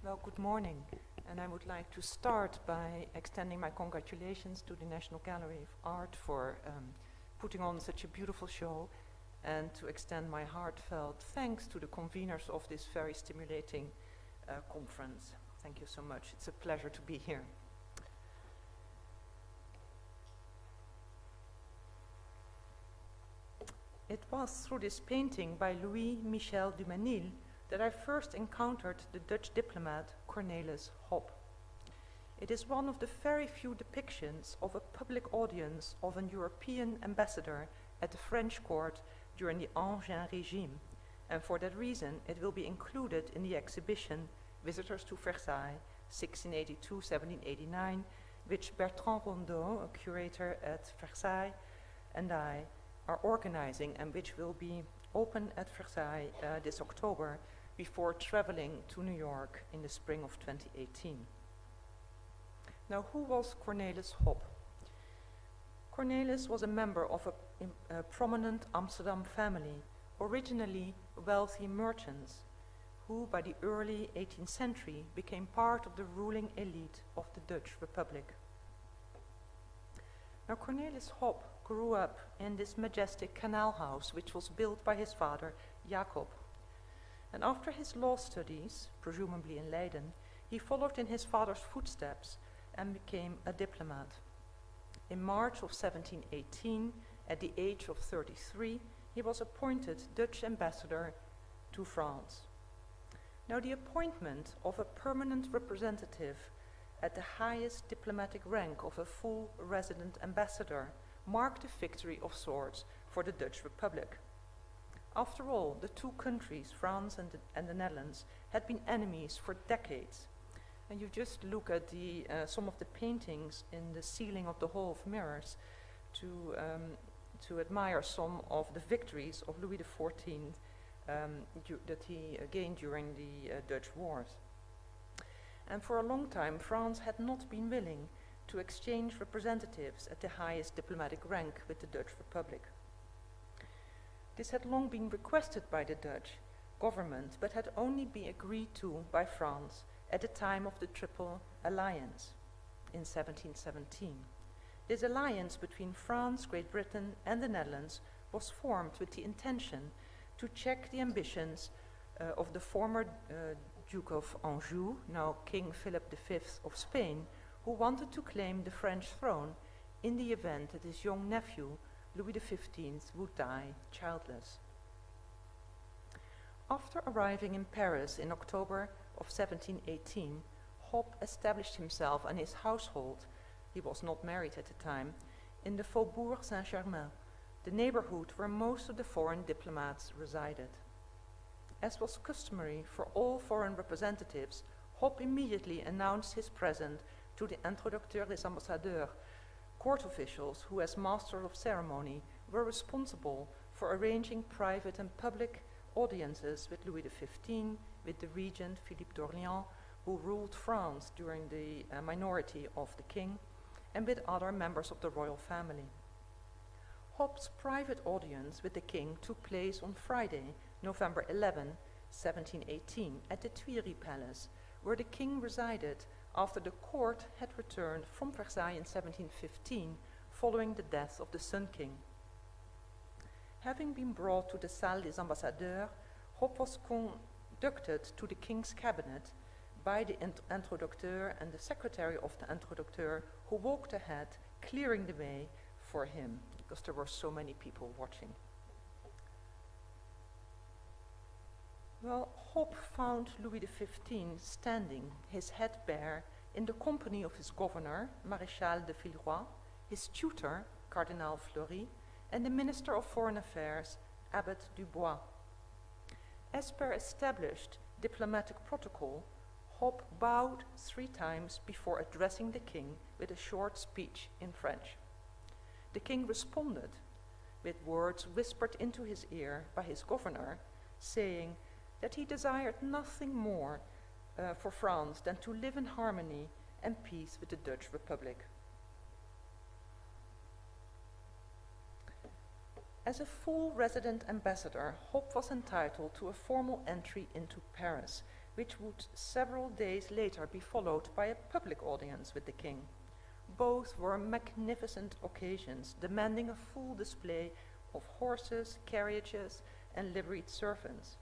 Well, good morning, and I would like to start by extending my congratulations to the National Gallery of Art for putting on such a beautiful show, and to extend my heartfelt thanks to the conveners of this very stimulating conference. Thank you so much. It's a pleasure to be here. It was through this painting by Louis Michel Duménil that I first encountered the Dutch diplomat Cornelis Hop. It is one of the very few depictions of a public audience of an European ambassador at the French court during the Ancien regime, and for that reason it will be included in the exhibition Visitors to Versailles 1682-1789, which Bertrand Rondeau, a curator at Versailles, and I are organizing, and which will be open at Versailles this October before traveling to New York in the spring of 2018. Now, who was Cornelis Hop? Cornelis was a member of a prominent Amsterdam family, originally wealthy merchants, who by the early 18th century became part of the ruling elite of the Dutch Republic. Now, Cornelis Hop grew up in this majestic canal house, which was built by his father, Jacob. And after his law studies, presumably in Leiden, he followed in his father's footsteps and became a diplomat. In March of 1718, at the age of 33, he was appointed Dutch ambassador to France. Now, the appointment of a permanent representative at the highest diplomatic rank of a full resident ambassador marked a victory of sorts for the Dutch Republic. After all, the two countries, France and the Netherlands, had been enemies for decades. And you just look at some of the paintings in the ceiling of the Hall of Mirrors to admire some of the victories of Louis XIV that he gained during the Dutch wars. And for a long time, France had not been willing to exchange representatives at the highest diplomatic rank with the Dutch Republic. This had long been requested by the Dutch government, but had only been agreed to by France at the time of the Triple Alliance in 1717. This alliance between France, Great Britain, and the Netherlands was formed with the intention to check the ambitions of the former Duke of Anjou, now King Philip V of Spain, who wanted to claim the French throne in the event that his young nephew, Louis XV, would die childless. After arriving in Paris in October of 1718, Hop established himself and his household, he was not married at the time, in the Faubourg Saint-Germain, the neighborhood where most of the foreign diplomats resided. As was customary for all foreign representatives, Hop immediately announced his presence to the introducteurs des ambassadeurs, court officials who, as masters of ceremony, were responsible for arranging private and public audiences with Louis XV, with the regent Philippe d'Orléans, who ruled France during the minority of the king, and with other members of the royal family. Hop's private audience with the king took place on Friday, November 11, 1718, at the Tuileries Palace, where the king resided after the court had returned from Versailles in 1715, following the death of the Sun King. Having been brought to the Salle des Ambassadeurs, Hop was conducted to the king's cabinet by the introducteur and the secretary of the introducteur, who walked ahead, clearing the way for him, because there were so many people watching. Well, Hop found Louis XV standing, his head bare, in the company of his governor, Maréchal de Villeroy, his tutor, Cardinal Fleury, and the Minister of Foreign Affairs, Abbot Dubois. As per established diplomatic protocol, Hop bowed 3 times before addressing the king with a short speech in French. The king responded with words whispered into his ear by his governor, saying that he desired nothing more for France than to live in harmony and peace with the Dutch Republic. As a full resident ambassador, Hop was entitled to a formal entry into Paris, which would several days later be followed by a public audience with the king. Both were magnificent occasions, demanding a full display of horses, carriages, and liveried servants.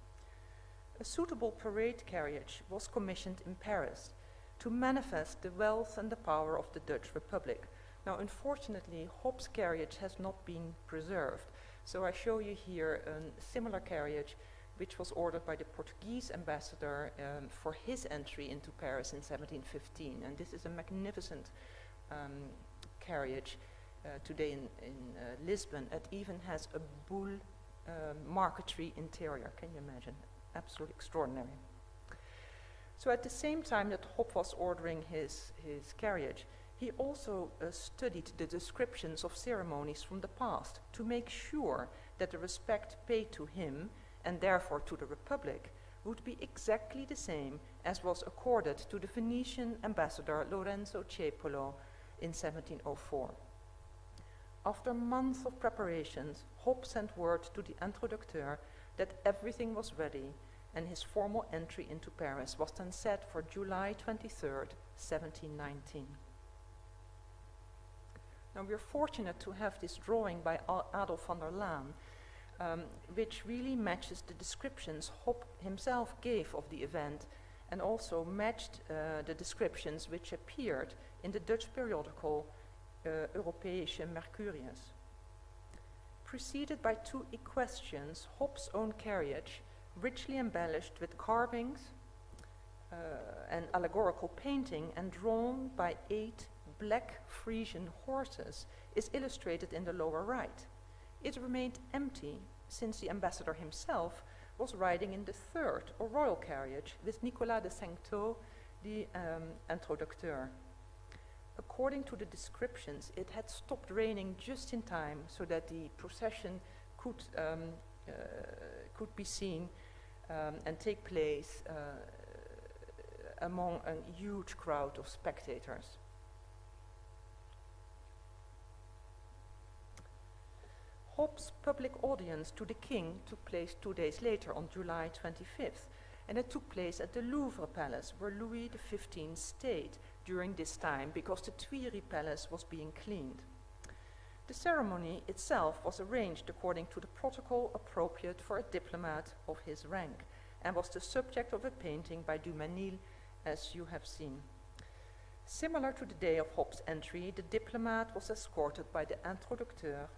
A suitable parade carriage was commissioned in Paris to manifest the wealth and the power of the Dutch Republic. Now, unfortunately, Hop's carriage has not been preserved, so I show you here a similar carriage which was ordered by the Portuguese ambassador for his entry into Paris in 1715. And this is a magnificent carriage today in Lisbon. It even has a bull marquetry interior. Can you imagine? Absolutely extraordinary. So at the same time that Hop was ordering his carriage, he also studied the descriptions of ceremonies from the past to make sure that the respect paid to him, and therefore to the Republic, would be exactly the same as was accorded to the Venetian ambassador Lorenzo Tiepolo in 1704. After months of preparations, Hop sent word to the introducteur that everything was ready, and his formal entry into Paris was then set for July 23rd, 1719. Now, we are fortunate to have this drawing by Adolf van der Laan, which really matches the descriptions Hop himself gave of the event, and also matched the descriptions which appeared in the Dutch periodical Europäische Mercurius. Preceded by two equestrians, Hop's own carriage, richly embellished with carvings and allegorical painting, and drawn by 8 black Frisian horses, is illustrated in the lower right. It remained empty since the ambassador himself was riding in the third or royal carriage with Nicolas de Sanctot, the introducteur. According to the descriptions, it had stopped raining just in time so that the procession could be seen and take place among a huge crowd of spectators. Hop's public audience to the king took place 2 days later on July 25th, and it took place at the Louvre Palace, where Louis XV stayed during this time because the Tuileries Palace was being cleaned. The ceremony itself was arranged according to the protocol appropriate for a diplomat of his rank, and was the subject of a painting by Dumanil, as you have seen. Similar to the day of Hop's entry, the diplomat was escorted by the introducteur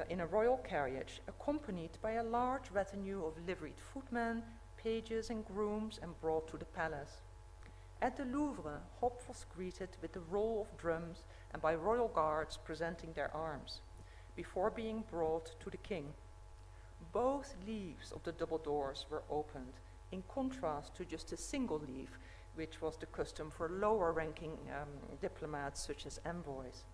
in a royal carriage, accompanied by a large retinue of liveried footmen, pages and grooms, and brought to the palace. At the Louvre, Hop was greeted with the roll of drums and by royal guards presenting their arms, before being brought to the king. Both leaves of the double doors were opened, in contrast to just a single leaf, which was the custom for lower-ranking diplomats such as envoys.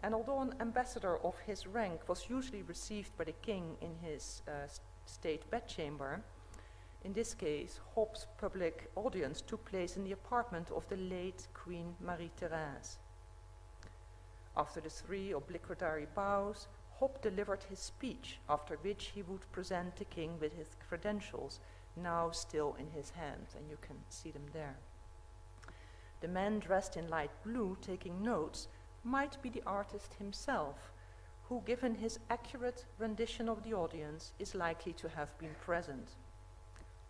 And although an ambassador of his rank was usually received by the king in his state bedchamber, in this case, Hop's public audience took place in the apartment of the late Queen Marie-Thérèse. After the 3 obligatory bows, Hop delivered his speech, after which he would present the king with his credentials, now still in his hand, and you can see them there. The man dressed in light blue taking notes might be the artist himself, who, given his accurate rendition of the audience, is likely to have been present.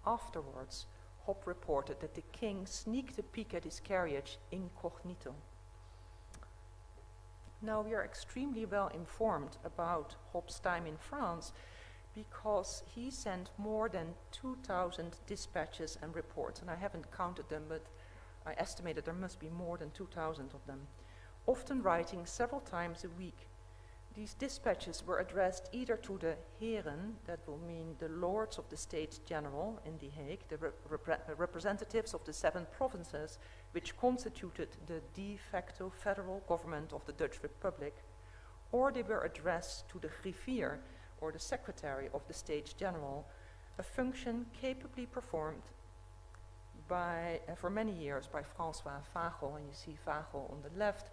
Afterwards, Hop reported that the king sneaked a peek at his carriage incognito. Now, we are extremely well informed about Hop's time in France because he sent more than 2,000 dispatches and reports, and I haven't counted them, but I estimated there must be more than 2,000 of them, often writing several times a week. These dispatches were addressed either to the Heren, that will mean the Lords of the States General in The Hague, the representatives of the 7 provinces which constituted the de facto federal government of the Dutch Republic, or they were addressed to the griffier, or the secretary of the States General, a function capably performed by, for many years by François Vagel, and you see Vagel on the left,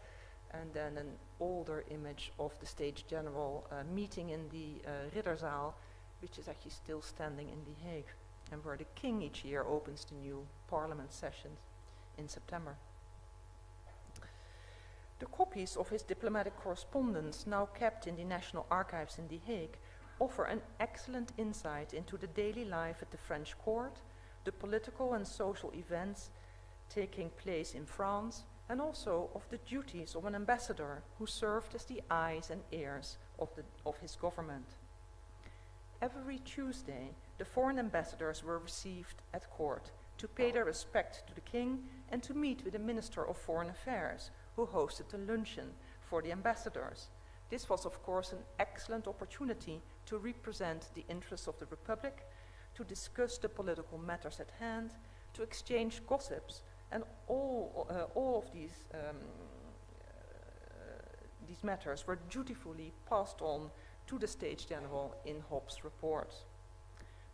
and then an older image of the States General meeting in the Ridderzaal, which is actually still standing in The Hague. and where the king each year opens the new parliament sessions in September. The copies of his diplomatic correspondence, now kept in the National Archives in The Hague, offer an excellent insight into the daily life at the French court, the political and social events taking place in France, and also of the duties of an ambassador who served as the eyes and ears of his government. Every Tuesday, the foreign ambassadors were received at court to pay their respect to the king and to meet with the Minister of Foreign Affairs, who hosted a luncheon for the ambassadors. This was, of course, an excellent opportunity to represent the interests of the Republic, to discuss the political matters at hand, to exchange gossips, and all of these matters were dutifully passed on to the States General in Hop's reports.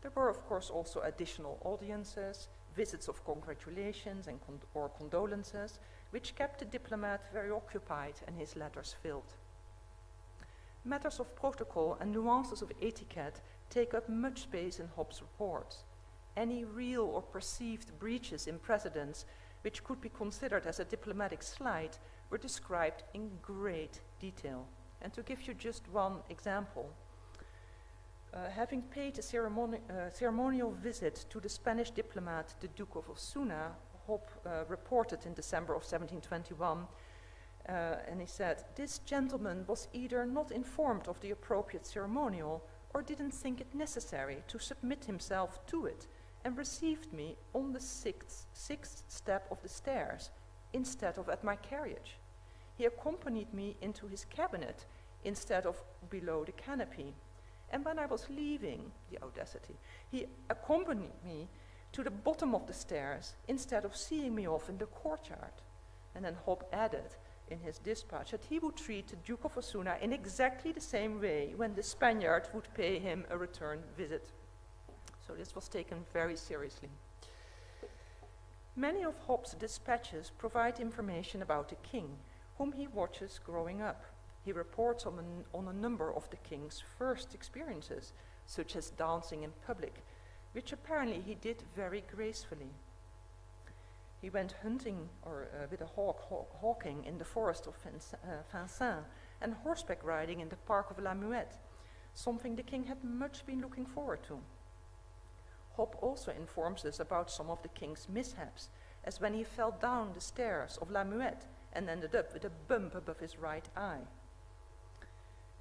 There were, of course, also additional audiences, visits of congratulations and or condolences, which kept the diplomat very occupied and his letters filled. Matters of protocol and nuances of etiquette take up much space in Hop's reports. Any real or perceived breaches in precedents which could be considered as a diplomatic slight were described in great detail. And to give you just one example, having paid a ceremonial visit to the Spanish diplomat, the Duke of Osuna, Hop reported in December of 1721, and he said, "This gentleman was either not informed of the appropriate ceremonial or didn't think it necessary to submit himself to it, and received me on the sixth step of the stairs instead of at my carriage. He accompanied me into his cabinet instead of below the canopy. And when I was leaving," the audacity, "he accompanied me to the bottom of the stairs instead of seeing me off in the courtyard." And then Hop added in his dispatch that he would treat the Duke of Osuna in exactly the same way when the Spaniard would pay him a return visit. So this was taken very seriously. Many of Hop's dispatches provide information about the king, whom he watches growing up. He reports on a number of the king's first experiences, such as dancing in public, which apparently he did very gracefully. He went hunting with a hawking in the forest of Vincennes and horseback riding in the park of La Muette, something the king had much been looking forward to. Hop also informs us about some of the king's mishaps, as when he fell down the stairs of La Muette and ended up with a bump above his right eye.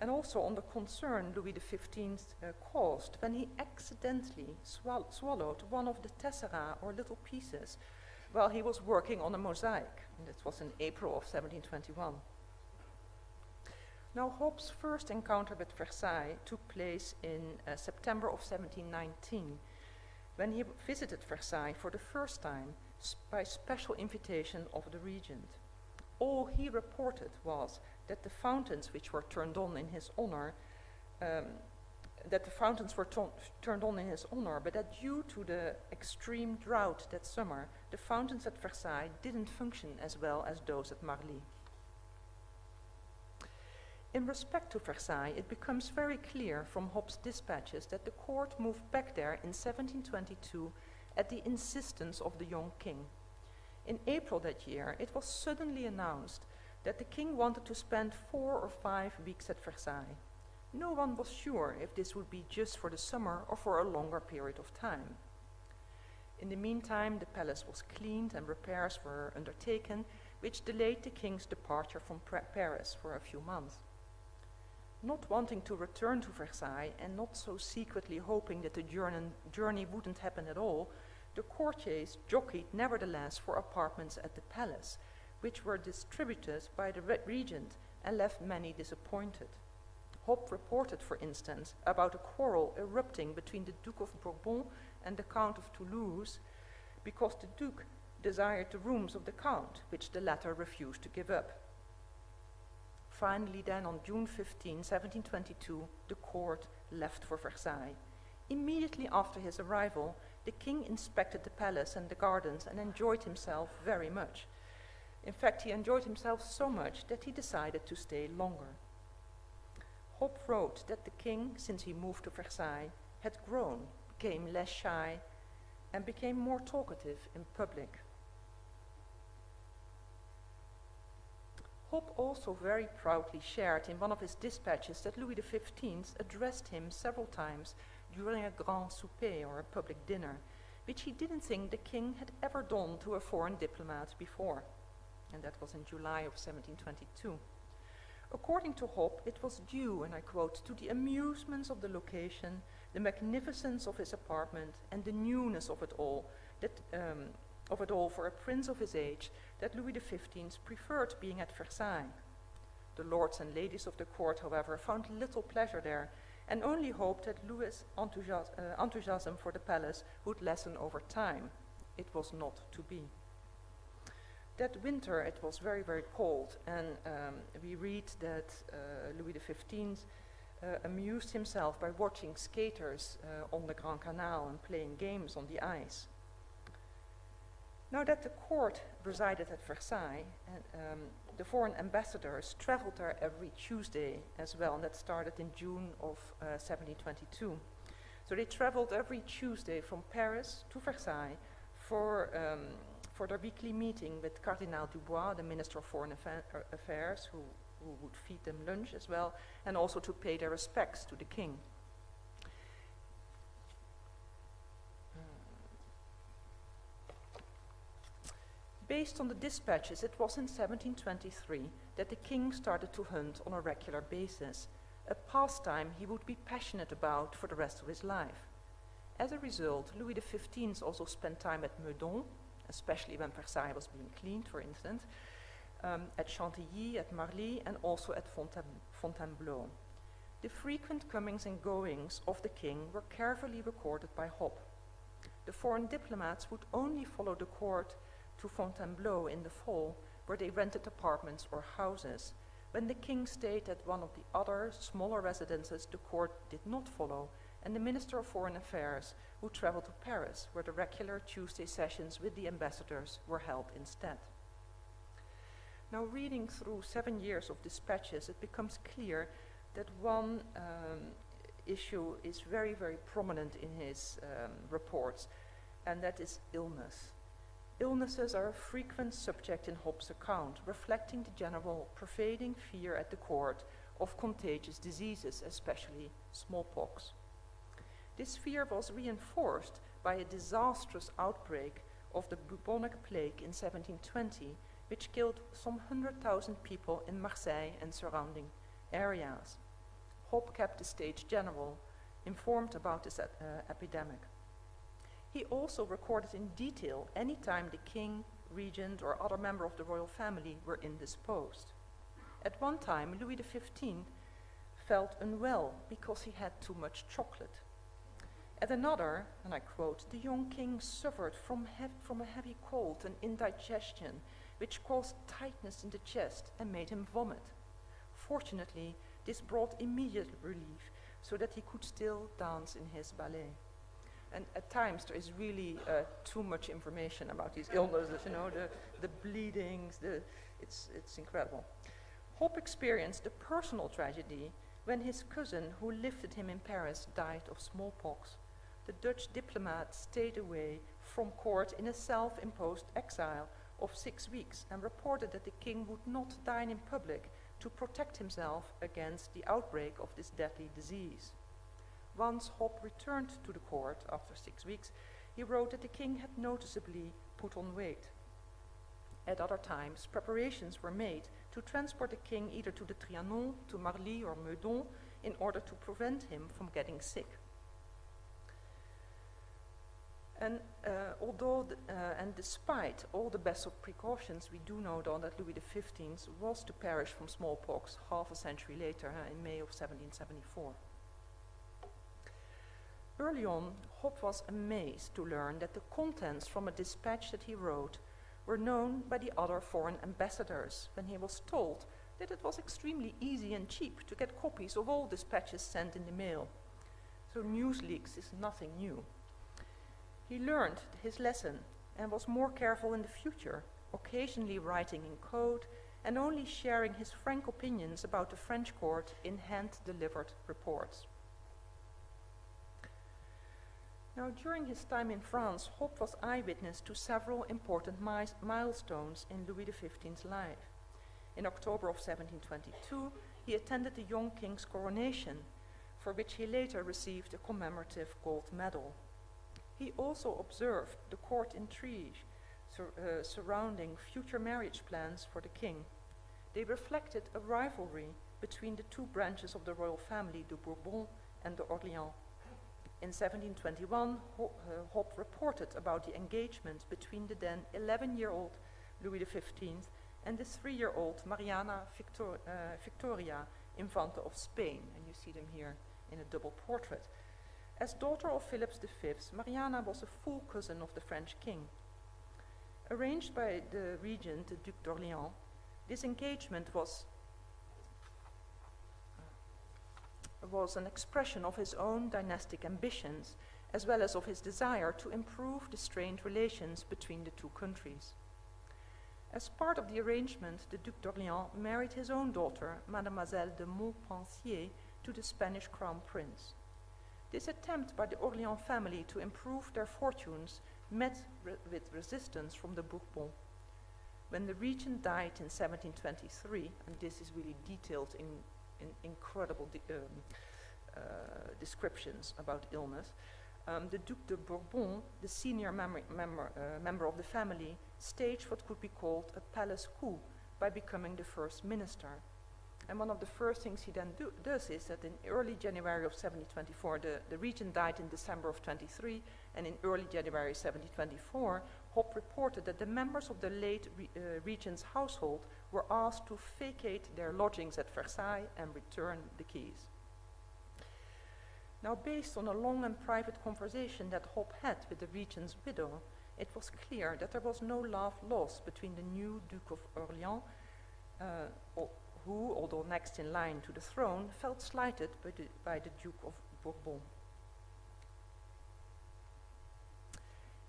And also on the concern Louis XV caused when he accidentally swallowed one of the tessera or little pieces while he was working on a mosaic. And this was in April of 1721. Now, Hop's first encounter with Versailles took place in September of 1719, when he visited Versailles for the first time by special invitation of the regent. All he reported was that the fountains which were turned on in his honor, but that due to the extreme drought that summer, the fountains at Versailles didn't function as well as those at Marly. In respect to Versailles, it becomes very clear from Hop's dispatches that the court moved back there in 1722 at the insistence of the young king. In April that year, it was suddenly announced that the king wanted to spend 4 or 5 weeks at Versailles. No one was sure if this would be just for the summer or for a longer period of time. In the meantime, the palace was cleaned and repairs were undertaken, which delayed the king's departure from Paris for a few months. Not wanting to return to Versailles and not so secretly hoping that the journey wouldn't happen at all, the courtiers jockeyed nevertheless for apartments at the palace, which were distributed by the regent and left many disappointed. Hop reported, for instance, about a quarrel erupting between the Duke of Bourbon and the Count of Toulouse, because the Duke desired the rooms of the Count, which the latter refused to give up. Finally then, on June 15, 1722, the court left for Versailles. Immediately after his arrival, the king inspected the palace and the gardens and enjoyed himself very much. In fact, he enjoyed himself so much that he decided to stay longer. Hop wrote that the king, since he moved to Versailles, had grown, became less shy, and became more talkative in public. Hop also very proudly shared in one of his dispatches that Louis XV addressed him several times during a grand souper or a public dinner, which he didn't think the king had ever done to a foreign diplomat before. And that was in July of 1722. According to Hop, it was due, and I quote, to the amusements of the location, the magnificence of his apartment, and the newness of it all, for a prince of his age, that Louis XV preferred being at Versailles. The lords and ladies of the court, however, found little pleasure there, and only hoped that Louis' enthusiasm for the palace would lessen over time. It was not to be. That winter it was very, very cold, and we read that Louis XV amused himself by watching skaters on the Grand Canal and playing games on the ice. Now that the court resided at Versailles, and the foreign ambassadors traveled there every Tuesday as well, and that started in June of 1722. So they traveled every Tuesday from Paris to Versailles for their weekly meeting with Cardinal Dubois, the Minister of Foreign Affairs, who would feed them lunch as well, and also to pay their respects to the king. Based on the dispatches, it was in 1723 that the king started to hunt on a regular basis, a pastime he would be passionate about for the rest of his life. As a result, Louis XV also spent time at Meudon, especially when Versailles was being cleaned, for instance, at Chantilly, at Marly, and also at Fontainebleau. The frequent comings and goings of the king were carefully recorded by Hop. The foreign diplomats would only follow the court to Fontainebleau in the fall, where they rented apartments or houses. When the king stayed at one of the other smaller residences, the court did not follow, and the Minister of Foreign Affairs would travel to Paris, where the regular Tuesday sessions with the ambassadors were held instead. Now, reading through 7 years of dispatches, it becomes clear that one issue is very, very prominent in his reports, and that is illness. Illnesses are a frequent subject in Hop's account, reflecting the general pervading fear at the court of contagious diseases, especially smallpox. This fear was reinforced by a disastrous outbreak of the bubonic plague in 1720, which killed some 100,000 people in Marseille and surrounding areas. Hop kept the States General informed about this epidemic. He also recorded in detail any time the king, regent, or other member of the royal family were indisposed. At one time, Louis XV felt unwell because he had too much chocolate. At another, and I quote, the young king suffered from a heavy cold and indigestion, which caused tightness in the chest and made him vomit. Fortunately, this brought immediate relief, so that he could still dance in his ballet. And at times there is really too much information about these illnesses, you know, the bleedings, it's incredible. Hop experienced a personal tragedy when his cousin, who lived with him in Paris, died of smallpox. The Dutch diplomat stayed away from court in a self-imposed exile of 6 weeks and reported that the king would not dine in public to protect himself against the outbreak of this deadly disease. Once Hop returned to the court after 6 weeks, he wrote that the king had noticeably put on weight. At other times, preparations were made to transport the king either to the Trianon, to Marly or Meudon, in order to prevent him from getting sick. And despite all the best of precautions, we do know though that Louis XV was to perish from smallpox half a century later, in May of 1774. Early on, Hop was amazed to learn that the contents from a dispatch that he wrote were known by the other foreign ambassadors, when he was told that it was extremely easy and cheap to get copies of all dispatches sent in the mail. So news leaks is nothing new. He learned his lesson and was more careful in the future, occasionally writing in code and only sharing his frank opinions about the French court in hand-delivered reports. Now, during his time in France, Hop was eyewitness to several important milestones in Louis XV's life. In October of 1722, he attended the young king's coronation, for which he later received a commemorative gold medal. He also observed the court intrigue surrounding future marriage plans for the king. They reflected a rivalry between the two branches of the royal family, the Bourbon and the Orléans. In 1721, Hop reported about the engagement between the then 11-year-old Louis XV and the 3-year-old Mariana Victoria, Infanta of Spain, and you see them here in a double portrait. As daughter of Philip V, Mariana was a full cousin of the French king. Arranged by the regent, the Duc d'Orléans, this engagement was an expression of his own dynastic ambitions, as well as of his desire to improve the strained relations between the two countries. As part of the arrangement, the Duc d'Orléans married his own daughter, Mademoiselle de Montpensier, to the Spanish crown prince. This attempt by the Orléans family to improve their fortunes met with resistance from the Bourbons. When the regent died in 1723, and this is really detailed in incredible descriptions about illness, the Duc de Bourbon, the senior member of the family, staged what could be called a palace coup by becoming the first minister. And one of the first things he then does is that in early January of 1724, the regent died in December of 23, and in early January 1724, Hop reported that the members of the late regent's household were asked to vacate their lodgings at Versailles and return the keys. Now, based on a long and private conversation that Hop had with the regent's widow, it was clear that there was no love lost between the new Duke of Orléans, who, although next in line to the throne, felt slighted by the Duke of Bourbon.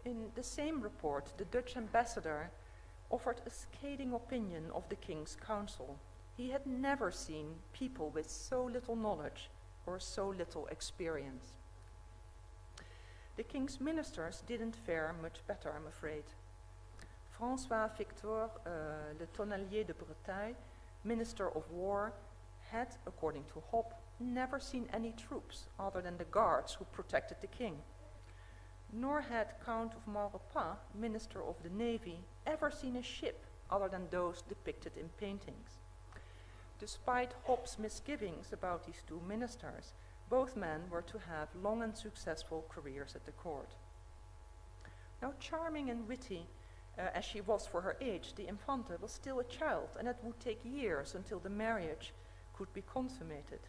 In the same report, the Dutch ambassador offered a scathing opinion of the king's council. He had never seen people with so little knowledge or so little experience. The king's ministers didn't fare much better, I'm afraid. François Victor Le Tonnelier de Bretagne, Minister of War, had, according to Hop, never seen any troops other than the guards who protected the king. Nor had Count of Maurepas, Minister of the Navy, ever seen a ship other than those depicted in paintings. Despite Hop's misgivings about these two ministers, both men were to have long and successful careers at the court. Now, charming and witty as she was for her age, the Infanta was still a child, and it would take years until the marriage could be consummated.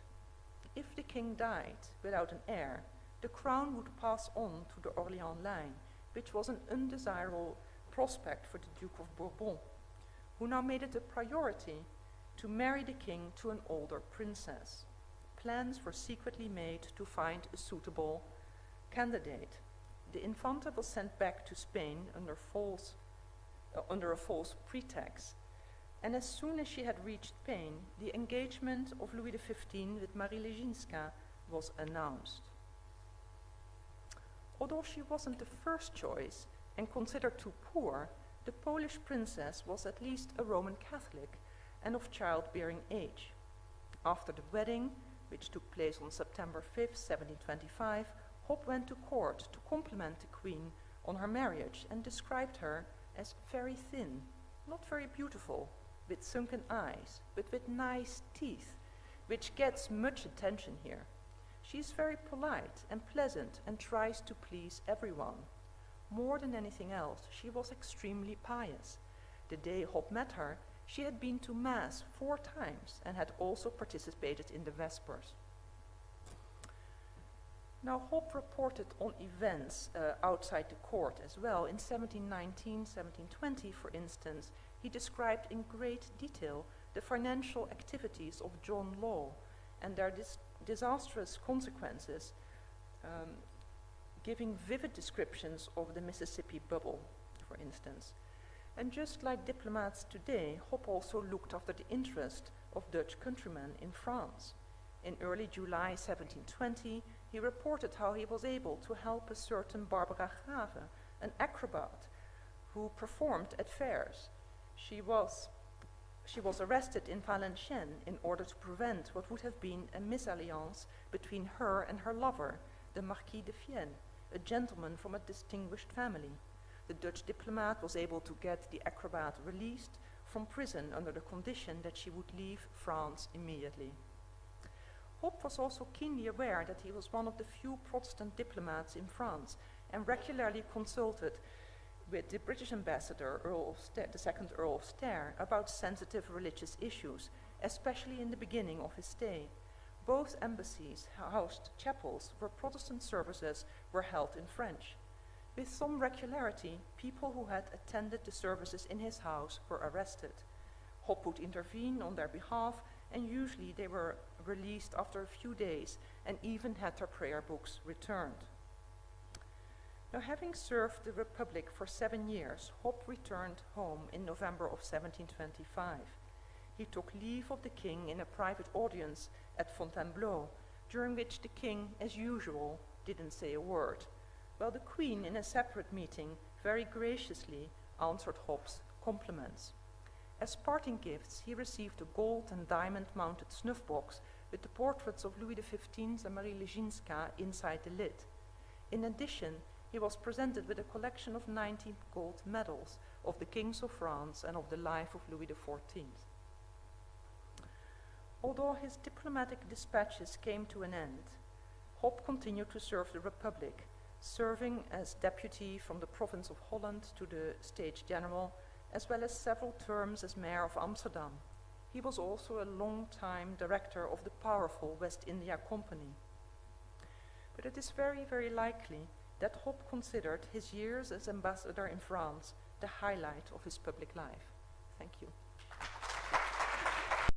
If the king died without an heir, the crown would pass on to the Orléans line, which was an undesirable prospect for the Duke of Bourbon, who now made it a priority to marry the king to an older princess. Plans were secretly made to find a suitable candidate. The Infanta was sent back to Spain under a false pretext, and as soon as she had reached Spain, the engagement of Louis XV with Marie Leginska was announced. Although she wasn't the first choice and considered too poor, the Polish princess was at least a Roman Catholic and of childbearing age. After the wedding, which took place on September 5, 1725, Hop went to court to compliment the queen on her marriage and described her as very thin, not very beautiful, with sunken eyes, but with nice teeth, which gets much attention here. She is very polite and pleasant and tries to please everyone. More than anything else, she was extremely pious. The day Hop met her, she had been to Mass 4 times and had also participated in the Vespers. Now, Hop reported on events outside the court as well. In 1719, 1720, for instance, he described in great detail the financial activities of John Law and their disastrous consequences, giving vivid descriptions of the Mississippi bubble, for instance. And just like diplomats today, Hop also looked after the interest of Dutch countrymen in France. In early July 1720, he reported how he was able to help a certain Barbara Grave, an acrobat, who performed at fairs. She was arrested in Valenciennes in order to prevent what would have been a mésalliance between her and her lover, the Marquis de Fienne, a gentleman from a distinguished family. The Dutch diplomat was able to get the acrobat released from prison under the condition that she would leave France immediately. Hop was also keenly aware that he was one of the few Protestant diplomats in France and regularly consulted with the British ambassador, the second Earl of Stair, about sensitive religious issues, especially in the beginning of his stay. Both embassies housed chapels where Protestant services were held in French. With some regularity, people who had attended the services in his house were arrested. Hop would intervene on their behalf, and usually they were released after a few days and even had their prayer books returned. Now, having served the Republic for 7 years, Hop returned home in November of 1725. He took leave of the king in a private audience at Fontainebleau, during which the king, as usual, didn't say a word, while the queen, in a separate meeting, very graciously answered Hop's compliments. As parting gifts, he received a gold and diamond-mounted snuff box with the portraits of Louis XV and Marie Legzinska inside the lid. In addition, he was presented with a collection of 90 gold medals of the kings of France and of the life of Louis XIV. Although his diplomatic dispatches came to an end, Hop continued to serve the Republic, serving as deputy from the province of Holland to the States General, as well as several terms as mayor of Amsterdam. He was also a long-time director of the powerful West India Company. But it is very, very likely that Hop considered his years as ambassador in France the highlight of his public life. Thank you.